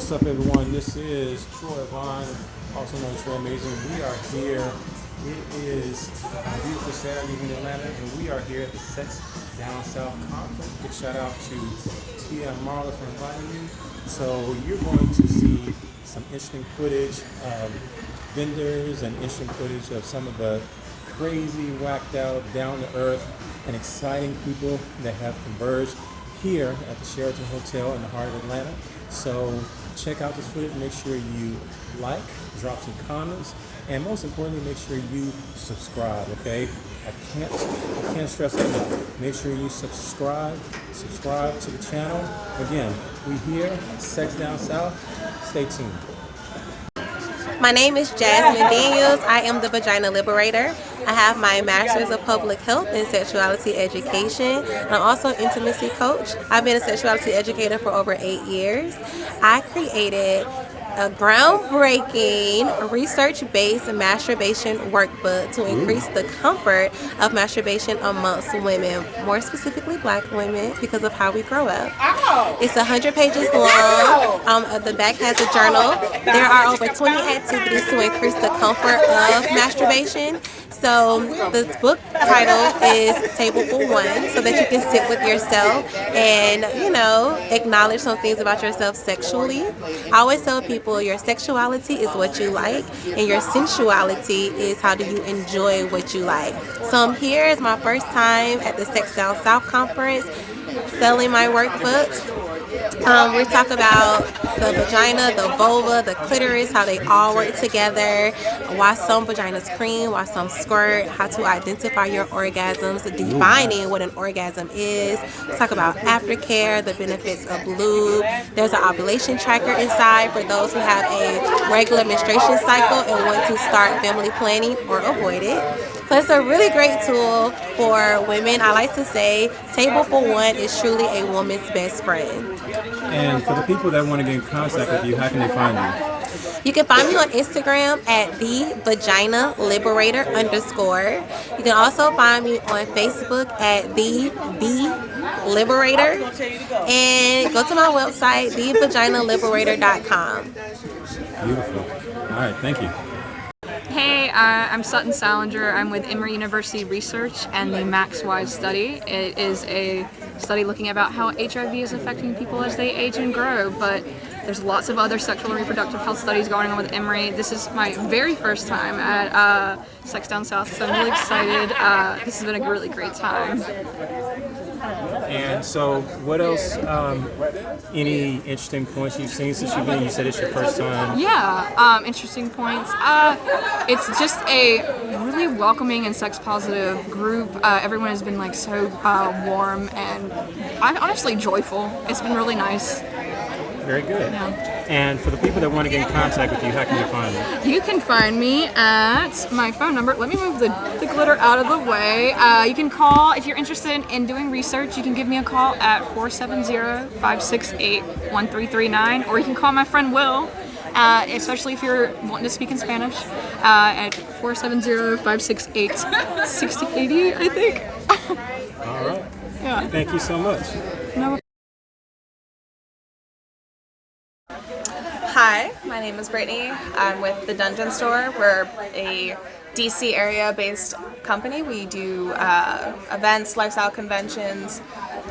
What's up, everyone? This is Troy Vaughn, also known as Troy Amazing. We are here. It is a beautiful Saturday in Atlanta, and we are here at the Sex Down South Conference. Big shout out to Tia and Marla for inviting me. So you're going to see some interesting footage of vendors and interesting footage of some of the crazy, whacked out, down to earth, and exciting people that have converged here at the Sheraton Hotel in the heart of Atlanta. So check out this footage, make sure you like, drop some comments, and most importantly, make sure you subscribe, okay? I can't stress that enough. Make sure you subscribe to the channel. Again, we here, Sex Down South. Stay tuned. My name is Jasmine Daniels. I am the Vagina Liberator. I have my Master's of Public Health in Sexuality Education. I'm also an intimacy coach. I've been a sexuality educator for over 8 years. I created a groundbreaking research-based masturbation workbook to increase the comfort of masturbation amongst women, more specifically Black women, because of how we grow up. It's 100 pages long. The back has a journal. There are over 20 activities to increase the comfort of masturbation. So the book title is Table for One, so that you can sit with yourself and, acknowledge some things about yourself sexually. I always tell people your sexuality is what you like, and your sensuality is how do you enjoy what you like. So I'm here. It's my first time at the Sex Down South Conference selling my workbooks. We talk about the vagina, the vulva, the clitoris, how they all work together, why some vaginas cream, why some squirt, how to identify your orgasms, defining what an orgasm is. We talk about aftercare, the benefits of lube. There's an ovulation tracker inside for those who have a regular menstruation cycle and want to start family planning or avoid it. So it's a really great tool for women. I like to say Table for One is truly a woman's best friend. And for the people that want to get in contact with you, how can they find you? You can find me on Instagram at @thevagina_liberator_. You can also find me on Facebook at @the_liberator, and go to my website thevaginaliberator.com. Beautiful. All right, thank you. Hey, I'm Sutton Salinger. I'm with Emory University Research and the Max-Wise study. It is a study looking about how HIV is affecting people as they age and grow, but there's lots of other sexual and reproductive health studies going on with Emory. This is my very first time at Sex Down South, so I'm really excited. This has been a really great time. And so, what else, any interesting points you've seen since you've been? You said it's your first time. Yeah, interesting points. It's just a really welcoming and sex positive group. Everyone has been so warm and honestly joyful. It's been really nice. Very good. Yeah. And for the people that want to get in contact with you, how can you find me? You can find me at my phone number. Let me move the glitter out of the way. You can call, if you're interested in doing research, you can give me a call at 470-568-1339, or you can call my friend Will, especially if you're wanting to speak in Spanish, at 470-568-6080, I think. All right. Yeah. Thank you so much. No. Hi, my name is Brittany. I'm with the Dungeon Store. We're a DC area-based company. We do events, lifestyle conventions,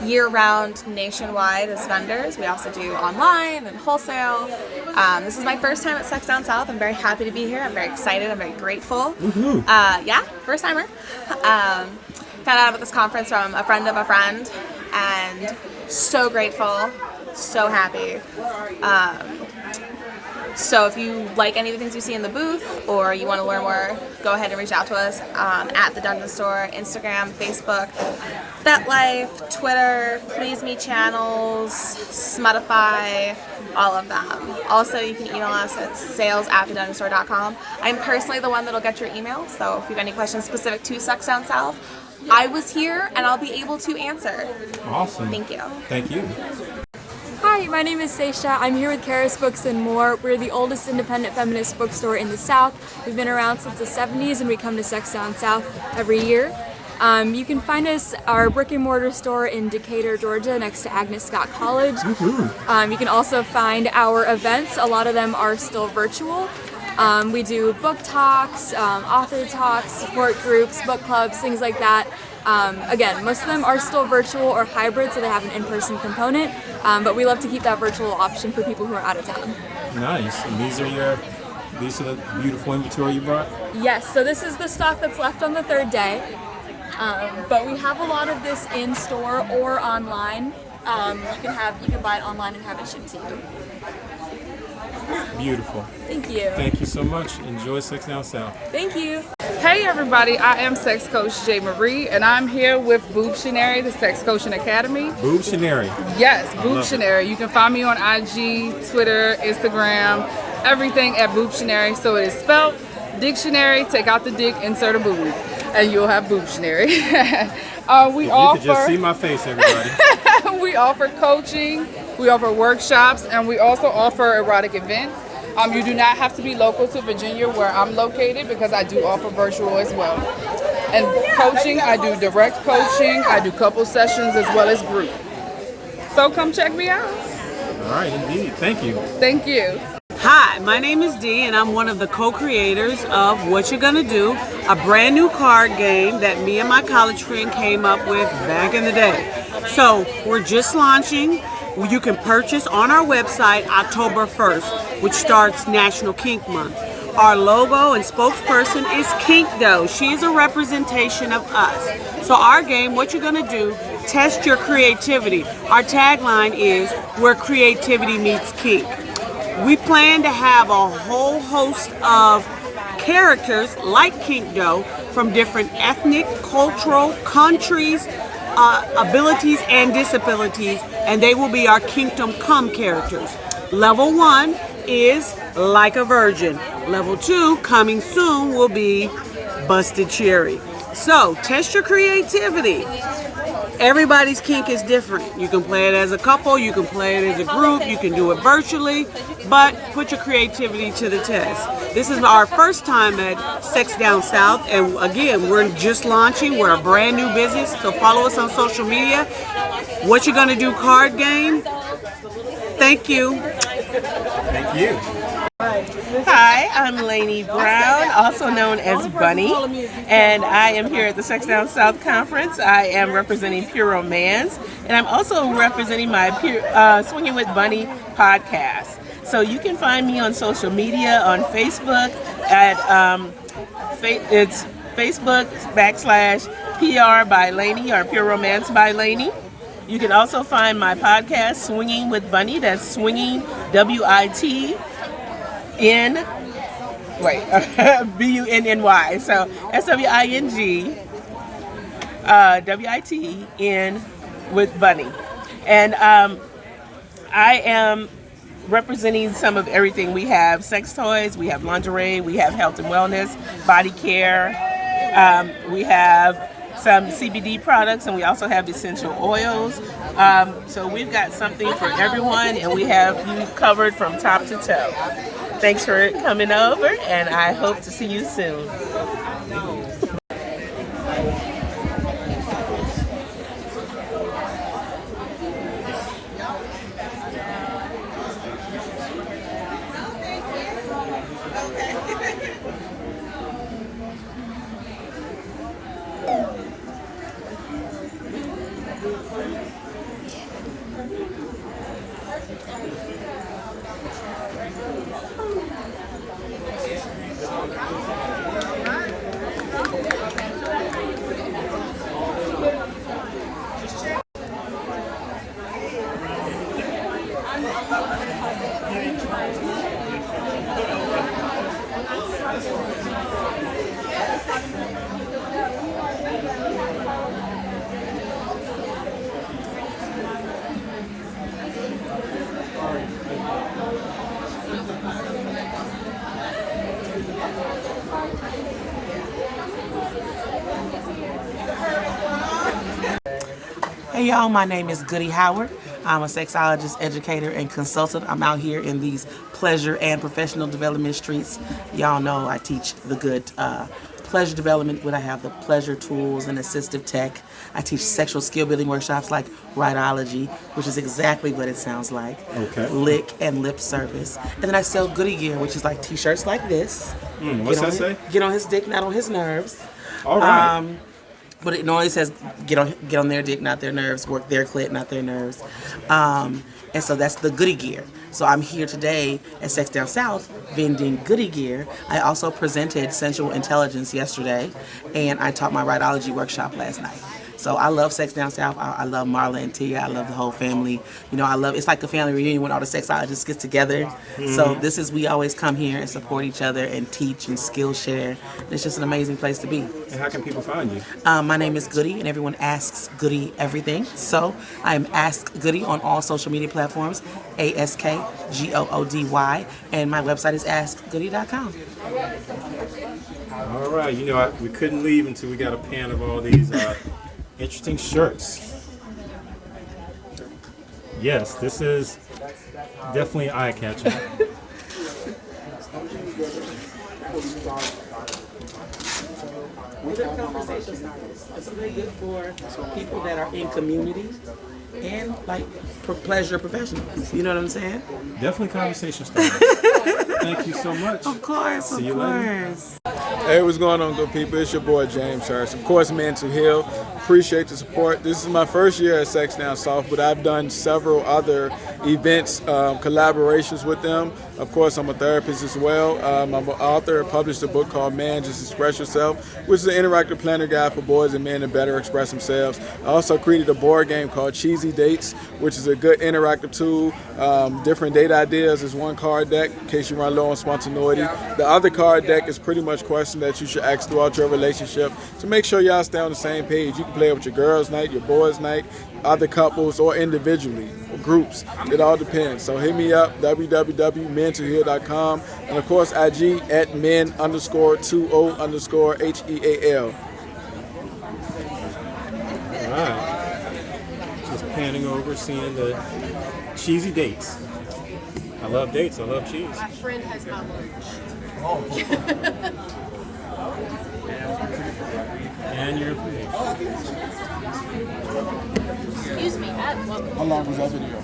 year-round, nationwide as vendors. We also do online and wholesale. This is my first time at Sex Down South. I'm very happy to be here. I'm very excited. I'm very grateful. Yeah, first timer. Found out about this conference from a friend of a friend, and so grateful, so happy. So if you like any of the things you see in the booth, or you want to learn more, go ahead and reach out to us at the Dungeon Store, Instagram, Facebook, FetLife, Twitter, Please Me channels, Smuttify, all of them. Also, you can email us at sales@thedungeonstore.com. I'm personally the one that'll get your email, so if you have any questions specific to Sex Down South, I was here and I'll be able to answer. Awesome. Thank you. Thank you. Hi, my name is Seisha. I'm here with Karis Books and More. We're the oldest independent feminist bookstore in the South. We've been around since the 70s, and we come to Sex Down South every year. You can find us, our brick and mortar store in Decatur, Georgia, next to Agnes Scott College. You can also find our events. A lot of them are still virtual. We do book talks, author talks, support groups, book clubs, things like that. Again, most of them are still virtual or hybrid, so they have an in-person component, but we love to keep that virtual option for people who are out of town. Nice. And these are the beautiful inventory you brought? Yes, so this is the stock that's left on the third day, but we have a lot of this in store or online. You can buy it online and have it shipped to you. Beautiful. Thank you. Thank you so much. Enjoy Sex Down South. Thank you. Hey everybody, I am Sex Coach J. Marie, and I'm here with Boobtionary, the Sex Coaching Academy. Boobtionary. Yes, Boobtionary. You can find me on IG, Twitter, Instagram, everything at Boobtionary. So it is spelled dictionary, take out the dick, insert a boob, and you'll have Boobtionary. You can just see my face, everybody. We offer coaching, we offer workshops, and we also offer erotic events. You do not have to be local to Virginia where I'm located because I do offer virtual as well. And coaching, I do direct coaching, I do couple sessions as well as group. So come check me out. All right, indeed. Thank you. Thank you. Hi, my name is Dee, and I'm one of the co-creators of What You're Gonna Do, a brand new card game that me and my college friend came up with back in the day. So we're just launching. You can purchase on our website October 1st, which starts National Kink Month. Our logo and spokesperson is Kink Doe. She is a representation of us. So our game, What You're Gonna Do, test your creativity. Our tagline is where creativity meets kink. We plan to have a whole host of characters like Kink Doe from different ethnic, cultural, countries, abilities and disabilities, and they will be our Kingdom Come characters. Level 1 is Like a Virgin. Level 2, coming soon, will be Busted Cherry. So, test your creativity. Everybody's kink is different. You can play it as a couple, you can play it as a group, you can do it virtually, but put your creativity to the test. This is our first time at Sex Down South, and again, we're just launching. We're a brand new business, so follow us on social media. What You're Gonna Do card game. Thank you. Thank you. Hi, I'm Lainey Brown, also known as Bunny, and I am here at the Sex Down South Conference. I am representing Pure Romance, and I'm also representing my Swinging with Bunny podcast. So you can find me on social media, on Facebook at it's Facebook /PR by Lainey or Pure Romance by Lainey. You can also find my podcast, Swinging with Bunny. That's swinging, WIT. BUNNY. So SWING WITN with Bunny. And I am representing some of everything. We have sex toys, we have lingerie, we have health and wellness, body care, we have some CBD products, and we also have essential oils. So we've got something for everyone, and we have you covered from top to toe. Thanks for coming over, and I hope to see you soon. Hey y'all, my name is Goody Howard. I'm a sexologist, educator, and consultant. I'm out here in these pleasure and professional development streets. Y'all know I teach the good pleasure development, where I have the pleasure tools and assistive tech. I teach sexual skill building workshops like Riteology, which is exactly what it sounds like. Okay. Lick and lip service. And then I sell goody gear, which is like t-shirts like this. What's that say? Get on his dick, not on his nerves. All right. But it normally says get on their dick, not their nerves. Work their clit, not their nerves. And so that's the goody gear. So I'm here today at Sex Down South vending goody gear. I also presented Sensual Intelligence yesterday, and I taught my Riteology workshop last night. So I love Sex Down South. I love Marla and Tia. I love the whole family. You know, it's like a family reunion when all the sexologists get together. So we always come here and support each other and teach and skill share. It's just an amazing place to be. And how can people find you? My name is Goody, and everyone asks Goody everything. So I am Ask Goody on all social media platforms, AskGoody, and my website is askgoody.com. All right. You know, we couldn't leave until we got a pan of all these interesting shirts. Yes, this is definitely eye-catching. These are conversation starters. It's really good for people that are in community and like for pleasure professionals. You know what I'm saying? Definitely conversation starters. Thank you so much. Of course, See you later. Hey, what's going on, good people? It's your boy James Hurst. Of course, Mental Heal. Appreciate the support. This is my first year at Sex Down South, but I've done several other events, collaborations with them. Of course, I'm a therapist as well. I'm an author. I published a book called Man Just Express Yourself, which is an interactive planner guide for boys and men to better express themselves. I also created a board game called Cheesy Dates, which is a good interactive tool. Different date ideas is one card deck in case you run low on spontaneity. The other card deck is pretty much questions that you should ask throughout your relationship to make sure y'all stay on the same page. You can play it with your girls' night, your boys' night, other couples, or individually, or groups. It all depends. So hit me up, www.mentalheal.com, and of course IG at men_20_HEAL. All right. Just panning over, seeing the cheesy dates. I love dates. I love cheese. My friend has my lunch. And your Excuse me, How long was that video?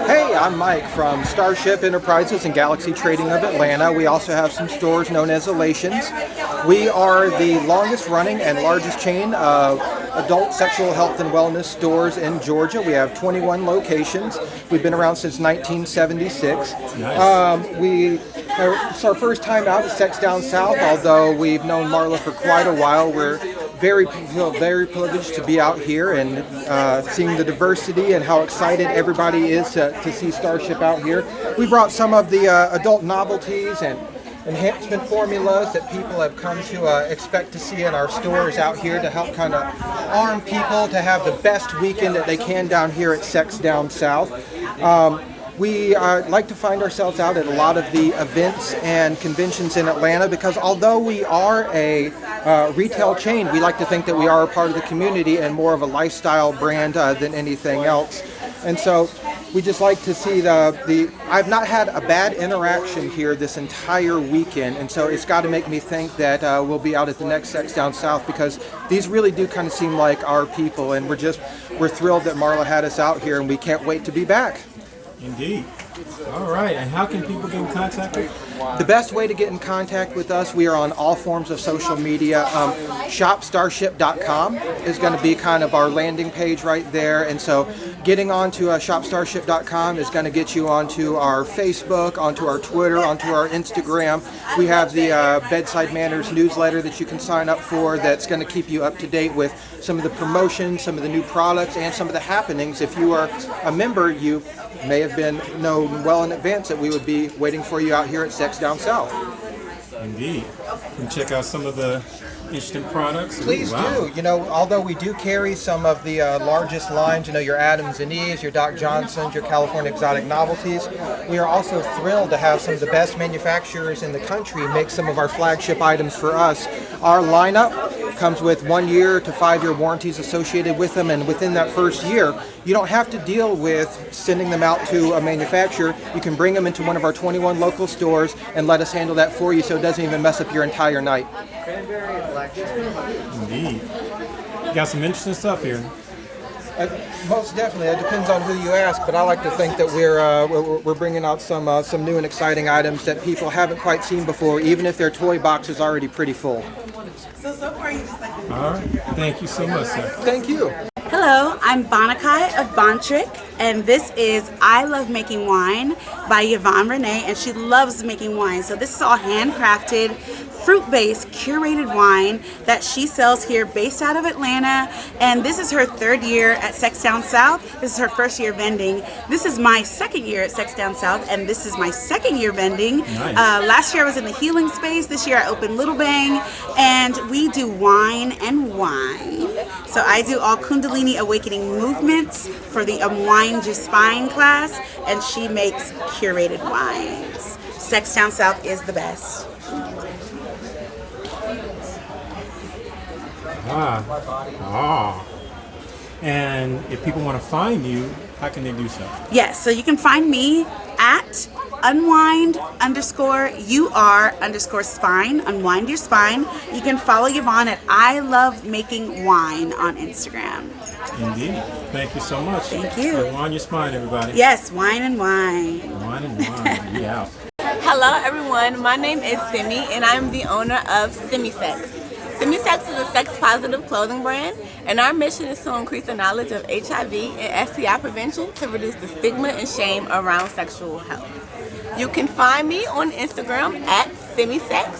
Hey, I'm Mike from Starship Enterprises and Galaxy Trading of Atlanta. We also have some stores known as Elations. We are the longest running and largest chain of adult sexual health and wellness stores in Georgia. We have 21 locations. We've been around since 1976. Nice. It's our first time out at Sex Down South, although we've known Marla for quite a while. We're feel very privileged to be out here and seeing the diversity and how excited everybody is to see Starship out here. We brought some of the adult novelties and enhancement formulas that people have come to expect to see in our stores out here to help kind of arm people to have the best weekend that they can down here at Sex Down South. We like to find ourselves out at a lot of the events and conventions in Atlanta because although we are a retail chain, we like to think that we are a part of the community and more of a lifestyle brand than anything else. And so we just like to see I've not had a bad interaction here this entire weekend, and so it's got to make me think that we'll be out at the next Sex Down South because these really do kind of seem like our people, and we're thrilled that Marla had us out here, and we can't wait to be back. Indeed. All right. And how can people get in contact with you? The best way to get in contact with us, we are on all forms of social media. ShopStarship.com is going to be kind of our landing page right there. And so getting onto ShopStarship.com is going to get you onto our Facebook, onto our Twitter, onto our Instagram. We have the Bedside Manners newsletter that you can sign up for that's going to keep you up to date with some of the promotions, some of the new products, and some of the happenings. If you are a member, you may have been known well in advance that we would be waiting for you out here at Sex Down South. Indeed. You can check out some of the interesting products. Please do. You know, although we do carry some of the largest lines, you know, your Adams and Eves, your Doc Johnsons, your California Exotic Novelties, we are also thrilled to have some of the best manufacturers in the country make some of our flagship items for us. Our lineup comes with 1 year to 5 year warranties associated with them, and within that first year, you don't have to deal with sending them out to a manufacturer. You can bring them into one of our 21 local stores and let us handle that for you, so it doesn't doesn't even mess up your entire night. Indeed. Got some interesting stuff here. Most definitely. It depends on who you ask, but I like to think that we're bringing out some new and exciting items that people haven't quite seen before, even if their toy box is already pretty full. So far you just like All right. Thank you so much, sir. Thank you. Hello, I'm Bonakai of Bontrick, and this is I Love Making Wine by Yvonne Renee, and she loves making wine. So this is all handcrafted, fruit-based, curated wine that she sells here based out of Atlanta, and this is her 3rd year at Sex Down South. This is her 1st year vending. This is my 2nd year at Sex Down South, and this is my 2nd year vending. Nice. Last year I was in the healing space. This year I opened Little Bang, and we do wine and wine. So I do all Kundalini Awakening movements for the Wine Just Spine class, and she makes curated wines. Sex Down South is the best. And if people want to find you, how can they do so? Yes, so you can find me at unwind_UR_spine, unwind your spine. You can follow Yvonne at I Love Making Wine on Instagram. Indeed. Thank you so much. Thank you. Unwind your spine, everybody. Yes, wine and wine. Wine and wine. We out. Hello everyone, my name is Simi and I'm the owner of SimiSex. SimiSex is a sex-positive clothing brand, and our mission is to increase the knowledge of HIV and STI prevention to reduce the stigma and shame around sexual health. You can find me on Instagram at SimiSex,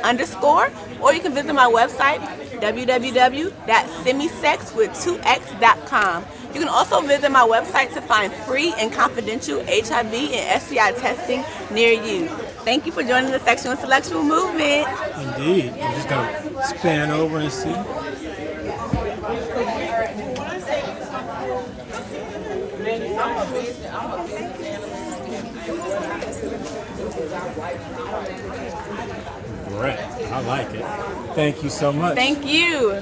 SIMISEXS_, or you can visit my website www.simisex.com. You can also visit my website to find free and confidential HIV and STI testing near you. Thank you for joining the Sexual and Intellectual Movement. Indeed. I'm just going to span over and see. Great. I like it. Thank you so much. Thank you.